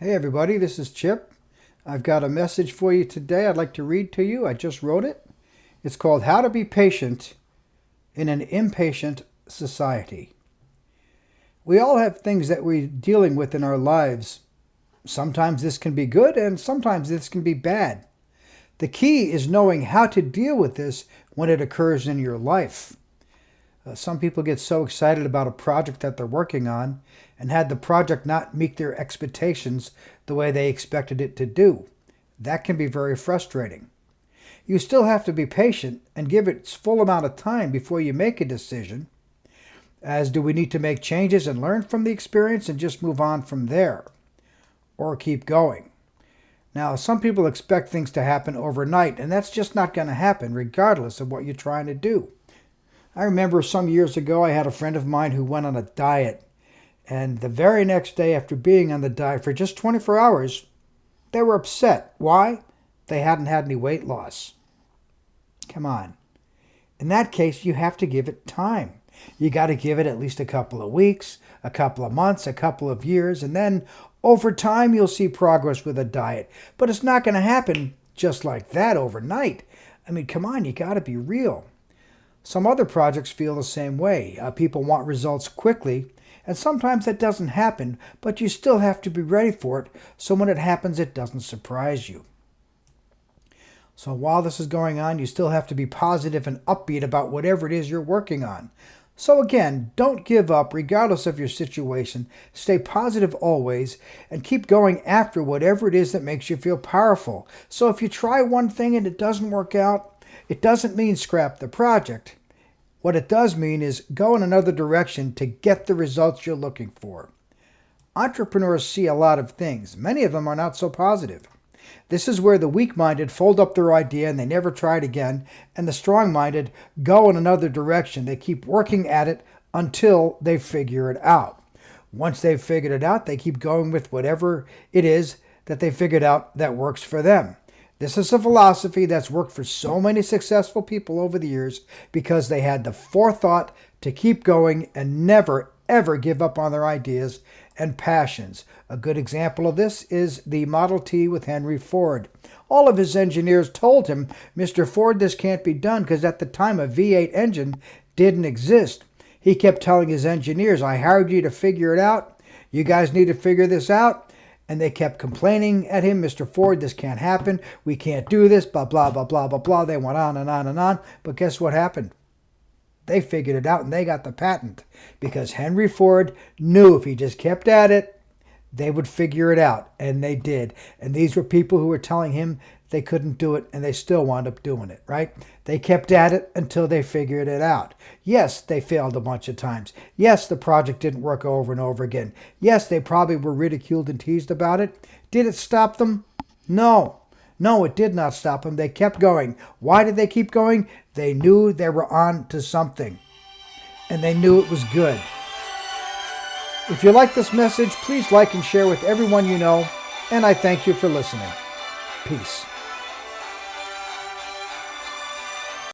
Hey everybody, this is Chip. I've got a message for you today I'd like to read to you. I just wrote it. It's called How to Be Patient in an Impatient Society. We all have things that we're dealing with in our lives. Sometimes this can be good and sometimes this can be bad. The key is knowing how to deal with this when it occurs in your life. Some people get so excited about a project that they're working on and had the project not meet their expectations the way they expected it to do. That can be very frustrating. You still have to be patient and give it its full amount of time before you make a decision. As do we need to make changes and learn from the experience and just move on from there? Or keep going? Now, some people expect things to happen overnight, and that's just not going to happen regardless of what you're trying to do. I remember some years ago I had a friend of mine who went on a diet, and the very next day after being on the diet for just 24 hours, they were upset. Why? They hadn't had any weight loss. Come on. In that case, you have to give it time. You got to give it at least a couple of weeks, a couple of months, a couple of years, and then over time you'll see progress with a diet. But it's not going to happen just like that overnight. I mean, come on, you got to be real. Some other projects feel the same way. People want results quickly, and sometimes that doesn't happen, but you still have to be ready for it so when it happens, it doesn't surprise you. So while this is going on, you still have to be positive and upbeat about whatever it is you're working on. So again, don't give up regardless of your situation. Stay positive always and keep going after whatever it is that makes you feel powerful. So if you try one thing and it doesn't work out, it doesn't mean scrap the project. What it does mean is go in another direction to get the results you're looking for. Entrepreneurs see a lot of things. Many of them are not so positive. This is where the weak-minded fold up their idea and they never try it again, and the strong-minded go in another direction. They keep working at it until they figure it out. Once they've figured it out, they keep going with whatever it is that they figured out that works for them. This is a philosophy that's worked for so many successful people over the years because they had the forethought to keep going and never, ever give up on their ideas and passions. A good example of this is the Model T with Henry Ford. All of his engineers told him, Mr. Ford, this can't be done because at the time a V8 engine didn't exist. He kept telling his engineers, I hired you to figure it out. You guys need to figure this out. And they kept complaining at him, Mr. Ford, this can't happen. We can't do this, blah, blah, blah, blah, blah, blah. They went on and on and on. But guess what happened? They figured it out and they got the patent because Henry Ford knew if he just kept at it, they would figure it out. And they did. And these were people who were telling him they couldn't do it and they still wound up doing it, right? They kept at it until they figured it out. Yes, they failed a bunch of times. Yes, the project didn't work over and over again. Yes, they probably were ridiculed and teased about it. Did it stop them? No. No, it did not stop them. They kept going. Why did they keep going? They knew they were on to something. And they knew it was good. If you like this message, please like and share with everyone you know. And I thank you for listening. Peace.